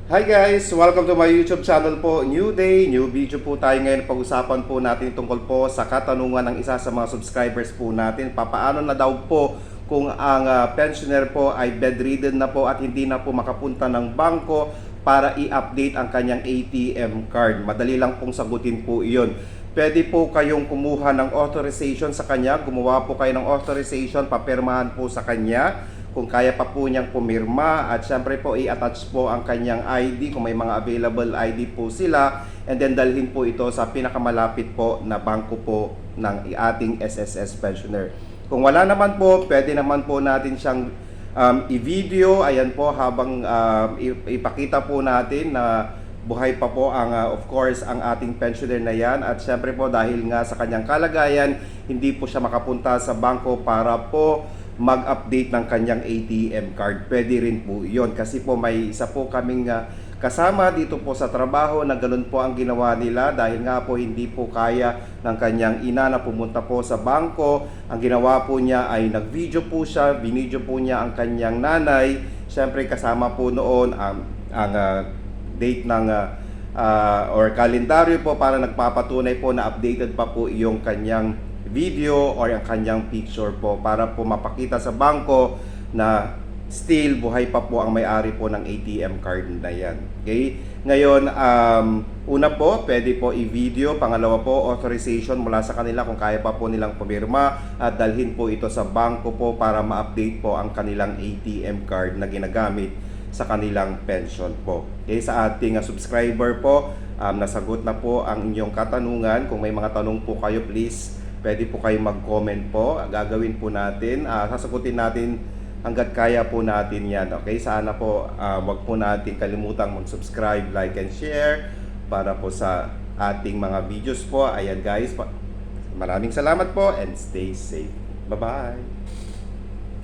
Hi guys! Welcome to my YouTube channel po. New day, new video po tayo ngayon. Pag-usapan po natin tungkol po sa katanungan ng isa sa mga subscribers po natin. Papaano na daw po kung ang pensioner po ay bedridden na po at hindi na po makapunta ng bangko para i-update ang kanyang ATM card. Madali lang pong sagutin po iyon. Pwede po kayong kumuha ng authorization sa kanya. Gumawa po kayo ng authorization, papirmahan po sa kanya kung kaya pa po niyang pumirma, at syempre po i-attach po ang kanyang ID kung may mga available ID po sila, and then dalhin po ito sa pinakamalapit po na bangko po ng ating SSS pensioner. Kung wala naman po, pwede naman po natin siyang i-video, ayan po, habang ipakita po natin na buhay pa po ang of course ang ating pensioner na yan, at syempre po dahil nga sa kanyang kalagayan, hindi po siya makapunta sa bangko para po mag-update ng kanyang ATM card. Pwede rin po yun, kasi po may isa po kaming kasama dito po sa trabaho na ganun po ang ginawa nila, dahil nga po hindi po kaya ng kanyang ina na pumunta po sa bangko. Ang ginawa po niya ay nag-video po siya, binidyo po niya ang kanyang nanay. Siyempre kasama po noon ang date ng or kalendaryo po, para nagpapatunay po na updated pa po yung kanyang video or ang kanyang picture po, para po mapakita sa bangko na still buhay pa po ang may-ari po ng ATM card na yan. Okay? Ngayon, una po, pwede po i-video. Pangalawa po, authorization mula sa kanila kung kaya pa po nilang pumirma, at dalhin po ito sa bangko po para ma-update po ang kanilang ATM card na ginagamit sa kanilang pension po. Okay, sa ating subscriber po, nasagot na po ang inyong katanungan. Kung may mga tanong po kayo, please, pwede po kayo mag-comment po. Gagawin po natin, sasagutin natin hanggat kaya po natin yan. Okay, sana po wag po natin kalimutang mag-subscribe, like, and share para po sa ating mga videos po. Ayan guys, maraming salamat po and stay safe. Bye-bye!